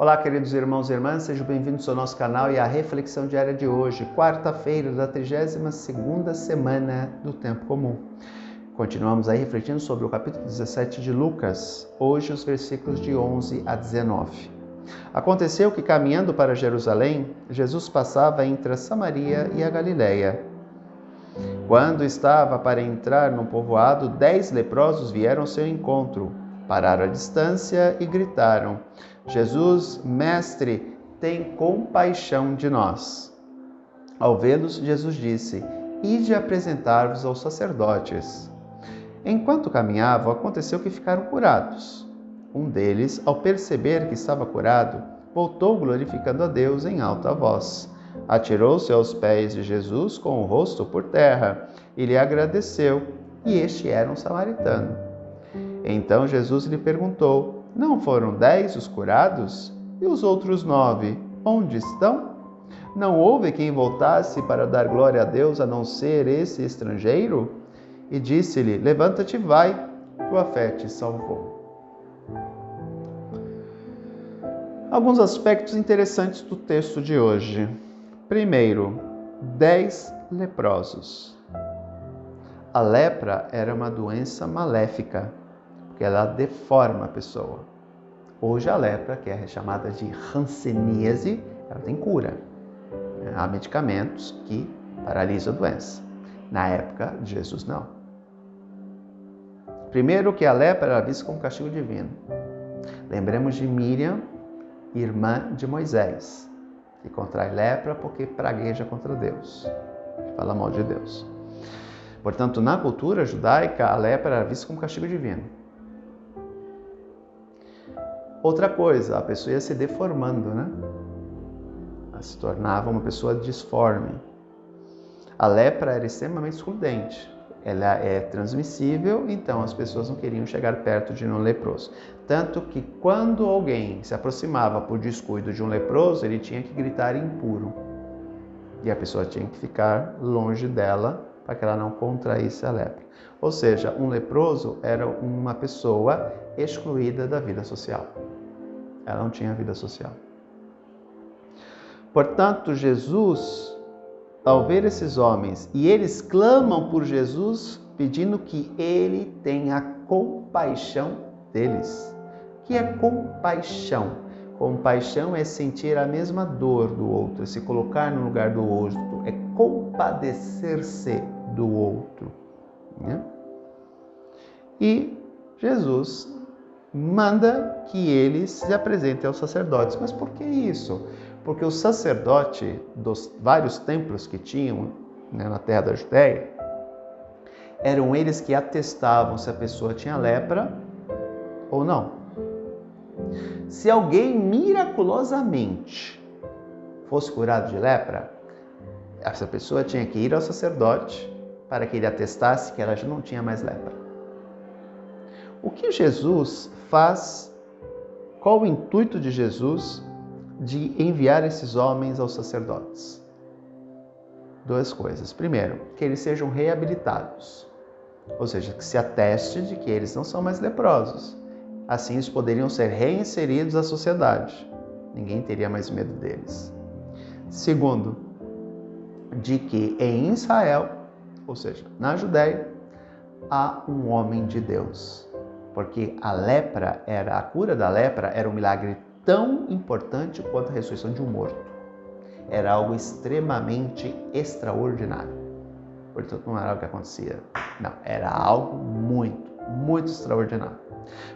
Olá, queridos irmãos e irmãs, sejam bem-vindos ao nosso canal e à reflexão diária de hoje, quarta-feira da 32ª semana do Tempo Comum. Continuamos aí refletindo sobre o capítulo 17 de Lucas, hoje os versículos de 11 a 19. Aconteceu que, caminhando para Jerusalém, Jesus passava entre a Samaria e a Galileia. Quando estava para entrar num povoado, 10 leprosos vieram ao seu encontro, pararam à distância e gritaram: Jesus, mestre, tem compaixão de nós. Ao vê-los, Jesus disse: Ide apresentar-vos aos sacerdotes. Enquanto caminhavam, aconteceu que ficaram curados. Um deles, ao perceber que estava curado, voltou glorificando a Deus em alta voz. Atirou-se aos pés de Jesus com o rosto por terra e lhe agradeceu, e este era um samaritano. Então Jesus lhe perguntou: Não foram 10 os curados? E os outros 9, onde estão? Não houve quem voltasse para dar glória a Deus a não ser esse estrangeiro? E disse-lhe: Levanta-te e vai, tua fé te salvou. Alguns aspectos interessantes do texto de hoje. Primeiro, 10 leprosos. A lepra era uma doença maléfica, porque ela deforma a pessoa. Hoje a lepra, que é chamada de hanseníase, ela tem cura. Há medicamentos que paralisam a doença. Na época de Jesus, não. Primeiro, que a lepra era vista como castigo divino. Lembremos de Miriam, irmã de Moisés, que contrai lepra porque pragueja contra Deus, fala mal de Deus. Portanto, na cultura judaica, a lepra era vista como castigo divino. Outra coisa, a pessoa ia se deformando, né? Ela se tornava uma pessoa disforme. A lepra era extremamente excludente. Ela é transmissível, então as pessoas não queriam chegar perto de um leproso. Tanto que quando alguém se aproximava por descuido de um leproso, ele tinha que gritar impuro. E a pessoa tinha que ficar longe dela para que ela não contraísse a lepra. Ou seja, um leproso era uma pessoa excluída da vida social. Ela não tinha vida social. Portanto, Jesus, ao ver esses homens, e eles clamam por Jesus, pedindo que ele tenha compaixão deles. O que é compaixão? Compaixão é sentir a mesma dor do outro, é se colocar no lugar do outro, é compadecer-se do outro. Né? E Jesus manda que eles se apresentem aos sacerdotes. Mas por que isso? Porque o sacerdote dos vários templos que tinham, né, na terra da Judéia, eram eles que atestavam se a pessoa tinha lepra ou não. Se alguém miraculosamente fosse curado de lepra, essa pessoa tinha que ir ao sacerdote para que ele atestasse que ela já não tinha mais lepra. O que Jesus faz? Qual o intuito de Jesus de enviar esses homens aos sacerdotes? Duas coisas. Primeiro, que eles sejam reabilitados, ou seja, que se ateste de que eles não são mais leprosos. Assim, eles poderiam ser reinseridos à sociedade. Ninguém teria mais medo deles. Segundo, de que em Israel, ou seja, na Judéia, há um homem de Deus. Porque a cura da lepra era um milagre tão importante quanto a ressurreição de um morto. Era algo extremamente extraordinário. Portanto, não era algo que acontecia. Não, era algo muito, muito extraordinário.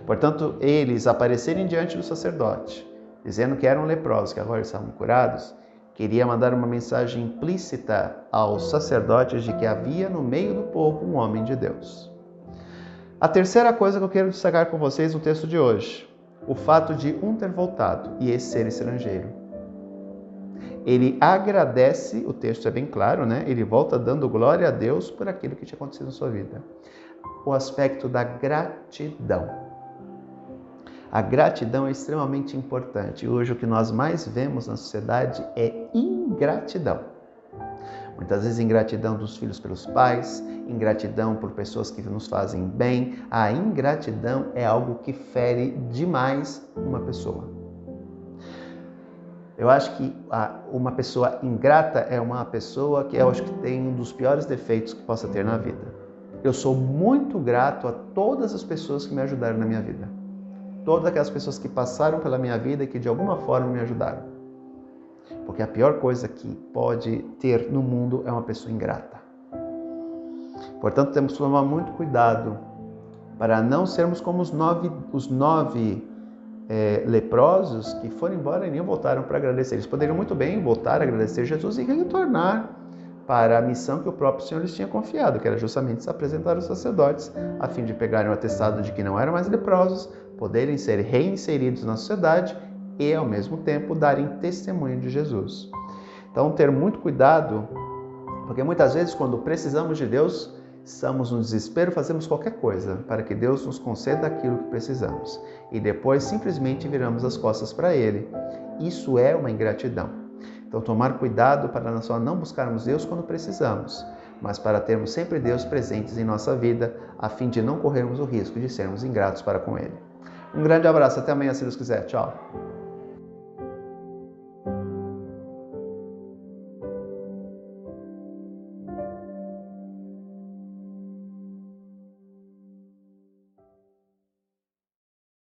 Portanto, eles aparecerem diante do sacerdote, dizendo que eram leprosos, que agora estavam curados, queria mandar uma mensagem implícita aos sacerdotes de que havia no meio do povo um homem de Deus. A terceira coisa que eu quero destacar com vocês no texto de hoje, o fato de um ter voltado e esse ser estrangeiro. Ele agradece, o texto é bem claro, né? Ele volta dando glória a Deus por aquilo que tinha acontecido na sua vida. O aspecto da gratidão. A gratidão é extremamente importante. Hoje o que nós mais vemos na sociedade é ingratidão. Muitas vezes ingratidão dos filhos pelos pais, ingratidão por pessoas que nos fazem bem. A ingratidão é algo que fere demais uma pessoa. Eu acho que uma pessoa ingrata é uma pessoa que eu acho que tem um dos piores defeitos que possa ter na vida. Eu sou muito grato a todas as pessoas que me ajudaram na minha vida. Todas aquelas pessoas que passaram pela minha vida e que de alguma forma me ajudaram. Porque a pior coisa que pode ter no mundo é uma pessoa ingrata. Portanto, temos que tomar muito cuidado para não sermos como os nove leprosos que foram embora e nem voltaram para agradecer. Eles poderiam muito bem voltar a agradecer Jesus e retornar para a missão que o próprio Senhor lhes tinha confiado, que era justamente se apresentar aos sacerdotes, a fim de pegarem o atestado de que não eram mais leprosos, poderem ser reinseridos na sociedade e, ao mesmo tempo, darem testemunho de Jesus. Então, ter muito cuidado, porque muitas vezes, quando precisamos de Deus, estamos no desespero, fazemos qualquer coisa para que Deus nos conceda aquilo que precisamos. E depois, simplesmente, viramos as costas para Ele. Isso é uma ingratidão. Então, tomar cuidado para não buscarmos Deus quando precisamos, mas para termos sempre Deus presentes em nossa vida, a fim de não corrermos o risco de sermos ingratos para com Ele. Um grande abraço, até amanhã, se Deus quiser. Tchau!